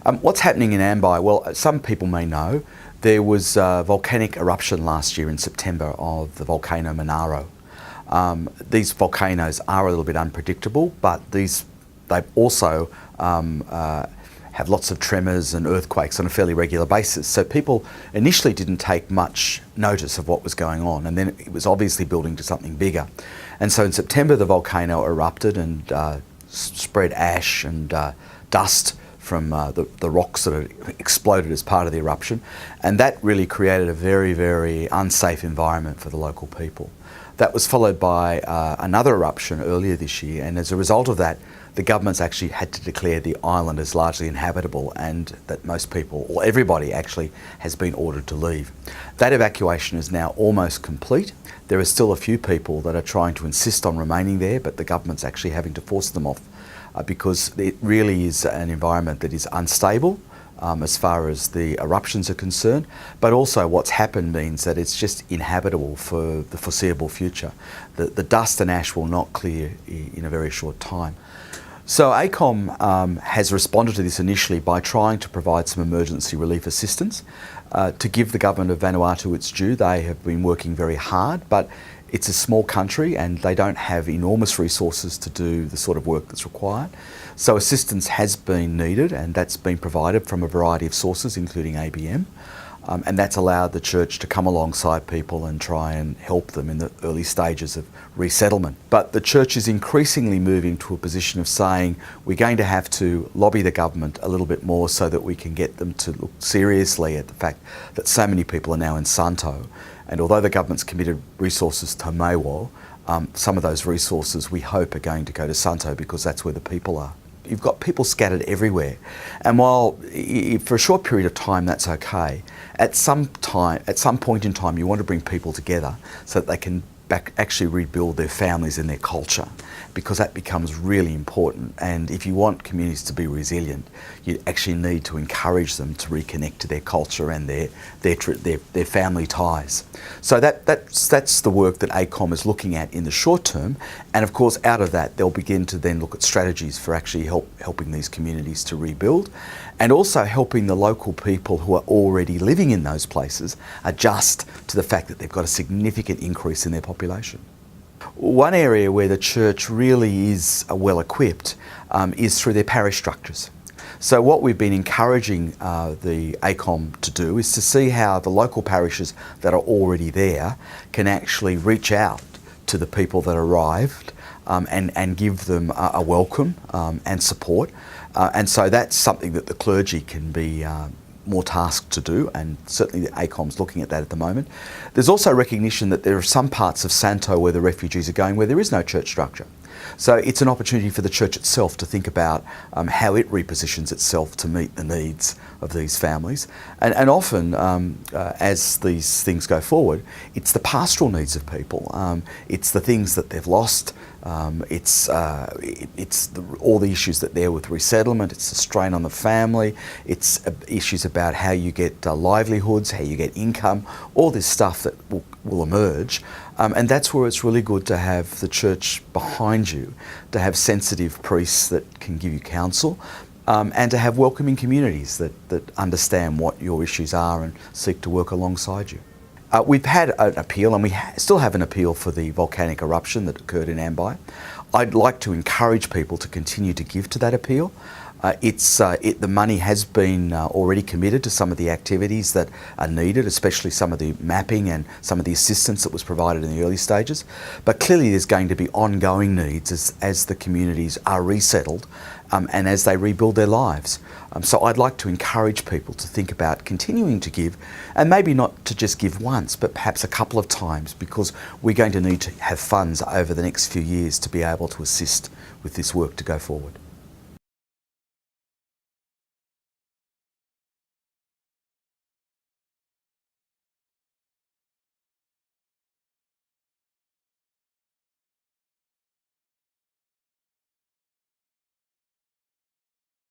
What's happening in Ambae? Well, some people may know there was a volcanic eruption last year in September of the volcano Manaro. These volcanoes are a little bit unpredictable, but they also have lots of tremors and earthquakes on a fairly regular basis. So people initially didn't take much notice of what was going on, and then it was obviously building to something bigger. And so in September the volcano erupted and spread ash and dust from the rocks that had exploded as part of the eruption, and that really created a very, very unsafe environment for the local people. That was followed by another eruption earlier this year, and as a result of that, the government's actually had to declare the island as largely inhabitable, and that most people, or everybody actually, has been ordered to leave. That evacuation is now almost complete. There are still a few people that are trying to insist on remaining there, but the government's actually having to force them off because it really is an environment that is unstable as far as the eruptions are concerned, but also what's happened means that it's just inhabitable for the foreseeable future. The dust and ash will not clear in a very short time. So ACOM has responded to this initially by trying to provide some emergency relief assistance. To give the government of Vanuatu its due, they have been working very hard, but it's a small country and they don't have enormous resources to do the sort of work that's required. So assistance has been needed, and that's been provided from a variety of sources, including ABM. And that's allowed the church to come alongside people and try and help them in the early stages of resettlement. But the church is increasingly moving to a position of saying we're going to have to lobby the government a little bit more so that we can get them to look seriously at the fact that so many people are now in Santo. And although the government's committed resources to Maiwo, some of those resources we hope are going to go to Santo because that's where the people are. You've got people scattered everywhere, and while for a short period of time that's okay, at some point in time you want to bring people together so that they can actually rebuild their families and their culture, because that becomes really important. And if you want communities to be resilient, you actually need to encourage them to reconnect to their culture and their family ties. So that's the work that ACOM is looking at in the short term, and of course out of that they'll begin to then look at strategies for actually helping these communities to rebuild, and also helping the local people who are already living in those places adjust to the fact that they've got a significant increase in their population. One area where the church really is well equipped is through their parish structures. So what we've been encouraging the ACOM to do is to see how the local parishes that are already there can actually reach out to the people that arrived and give them a welcome and support. And so that's something that the clergy can be more tasked to do, and certainly the ACOM's looking at that at the moment. There's also recognition that there are some parts of Santo where the refugees are going where there is no church structure. So it's an opportunity for the church itself to think about how it repositions itself to meet the needs of these families. And often, as these things go forward, it's the pastoral needs of people. It's the things that they've lost. It's all the issues that there with resettlement. It's the strain on the family. It's issues about how you get livelihoods, how you get income, all this stuff that will emerge. And that's where it's really good to have the church behind you, to have sensitive priests that can give you counsel, and to have welcoming communities that understand what your issues are and seek to work alongside you. We've had an appeal, and we still have an appeal for the volcanic eruption that occurred in Ambae. I'd like to encourage people to continue to give to that appeal. The money has been already committed to some of the activities that are needed, especially some of the mapping and some of the assistance that was provided in the early stages. But clearly there's going to be ongoing needs as the communities are resettled and as they rebuild their lives. So I'd like to encourage people to think about continuing to give, and maybe not to just give once, but perhaps a couple of times, because we're going to need to have funds over the next few years to be able to assist with this work to go forward.